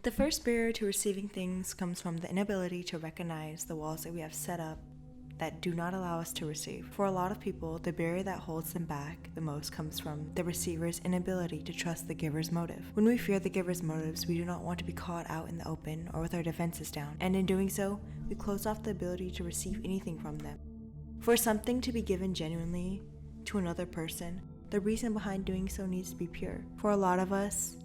The first barrier to receiving things comes from the inability to recognize the walls that we have set up that do not allow us to receive. For a lot of people, the barrier that holds them back the most comes from the receiver's inability to trust the giver's motive. When we fear the giver's motives, we do not want to be caught out in the open or with our defenses down, and in doing so, we close off the ability to receive anything from them. For something to be given genuinely to another person, the reason behind doing so needs to be pure. For a lot of us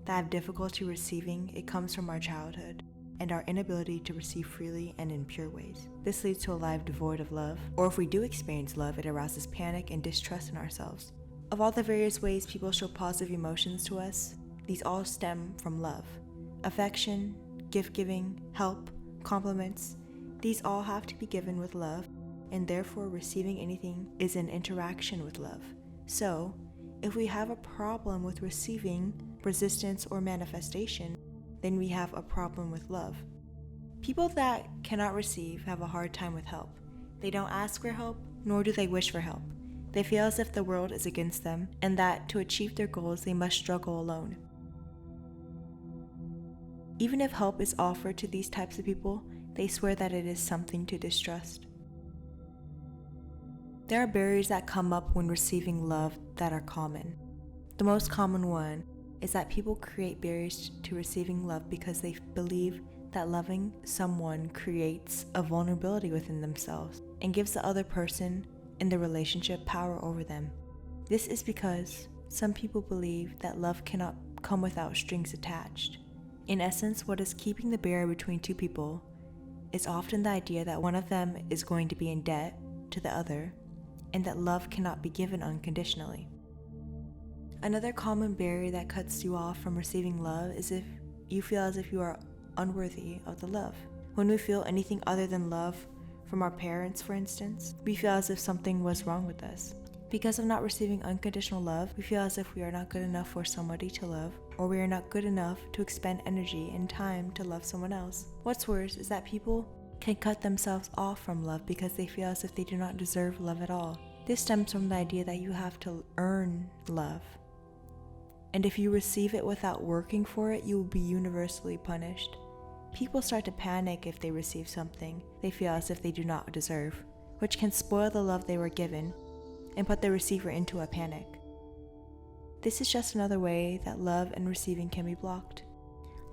that have difficulty receiving, it comes from our childhood and our inability to receive freely and in pure ways. This leads to a life devoid of love, or if we do experience love, it arouses panic and distrust in ourselves. Of all the various ways people show positive emotions to us, these all stem from love. Affection, gift-giving, help, compliments, these all have to be given with love, and therefore receiving anything is an interaction with love. So, if we have a problem with receiving, resistance, or manifestation, then we have a problem with love. People that cannot receive have a hard time with help. They don't ask for help, nor do they wish for help. They feel as if the world is against them, and that to achieve their goals they must struggle alone. Even if help is offered to these types of people, they swear that it is something to distrust. There are barriers that come up when receiving love that are common. The most common one is that people create barriers to receiving love because they believe that loving someone creates a vulnerability within themselves and gives the other person in the relationship power over them. This is because some people believe that love cannot come without strings attached. In essence, what is keeping the barrier between two people is often the idea that one of them is going to be in debt to the other and that love cannot be given unconditionally. Another common barrier that cuts you off from receiving love is if you feel as if you are unworthy of the love. When we feel anything other than love from our parents, for instance, we feel as if something was wrong with us. Because of not receiving unconditional love, we feel as if we are not good enough for somebody to love, or we are not good enough to expend energy and time to love someone else. What's worse is that people can cut themselves off from love because they feel as if they do not deserve love at all. This stems from the idea that you have to earn love. And if you receive it without working for it, you will be universally punished. People start to panic if they receive something they feel as if they do not deserve, which can spoil the love they were given and put the receiver into a panic. This is just another way that love and receiving can be blocked.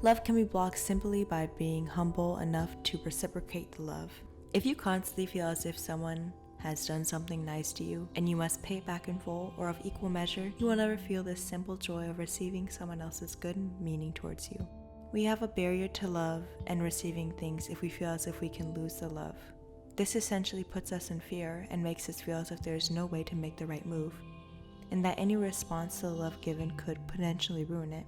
Love can be blocked simply by being humble enough to reciprocate the love. If you constantly feel as if someone has done something nice to you and you must pay it back in full or of equal measure, you will never feel this simple joy of receiving someone else's good meaning towards you. We have a barrier to love and receiving things if we feel as if we can lose the love. This essentially puts us in fear and makes us feel as if there is no way to make the right move, and that any response to the love given could potentially ruin it.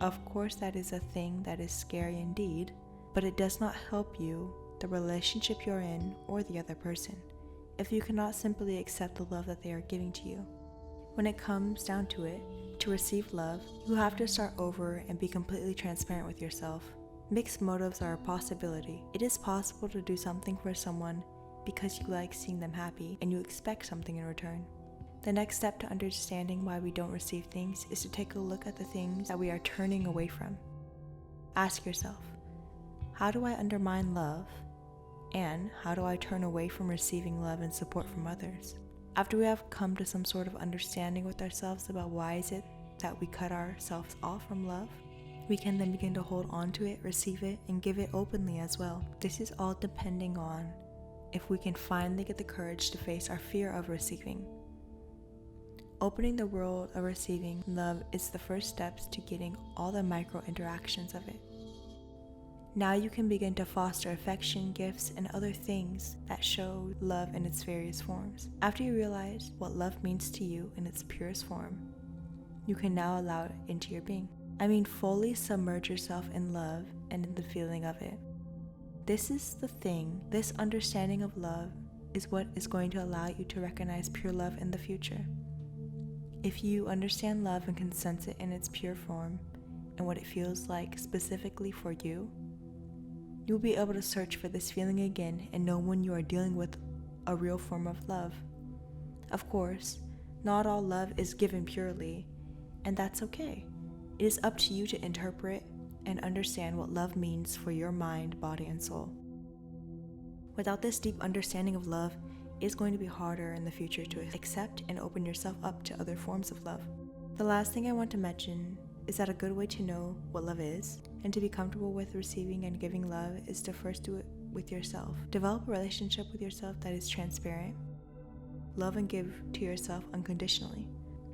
Of course, that is a thing that is scary indeed, but it does not help you, the relationship you're in, or the other person, if you cannot simply accept the love that they are giving to you. When it comes down to it, to receive love, you have to start over and be completely transparent with yourself. Mixed motives are a possibility. It is possible to do something for someone because you like seeing them happy and you expect something in return. The next step to understanding why we don't receive things is to take a look at the things that we are turning away from. Ask yourself, how do I undermine love? And how do I turn away from receiving love and support from others? After we have come to some sort of understanding with ourselves about why is it that we cut ourselves off from love, we can then begin to hold on to it, receive it, and give it openly as well. This is all depending on if we can finally get the courage to face our fear of receiving. Opening the world of receiving love is the first steps to getting all the micro interactions of it. Now you can begin to foster affection, gifts, and other things that show love in its various forms. After you realize what love means to you in its purest form, you can now allow it into your being. Fully submerge yourself in love and in the feeling of it. This is the thing, this understanding of love is what is going to allow you to recognize pure love in the future. If you understand love and can sense it in its pure form and what it feels like specifically for you, you'll be able to search for this feeling again and know when you are dealing with a real form of love. Of course, not all love is given purely, and that's okay. It is up to you to interpret and understand what love means for your mind, body, and soul. Without this deep understanding of love, it's going to be harder in the future to accept and open yourself up to other forms of love. The last thing I want to mention is that a good way to know what love is and to be comfortable with receiving and giving love is to first do it with yourself. Develop a relationship with yourself that is transparent. Love and give to yourself unconditionally.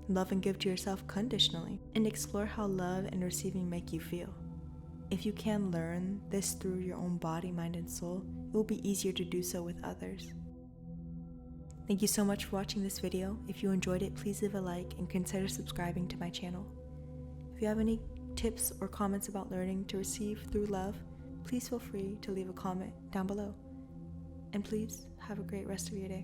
Love and give to yourself conditionally. And explore how love and receiving make you feel. If you can learn this through your own body, mind, and soul, it will be easier to do so with others. Thank you so much for watching this video. If you enjoyed it, please leave a like and consider subscribing to my channel. If you have any tips or comments about learning to receive through love, please feel free to leave a comment down below. And please have a great rest of your day.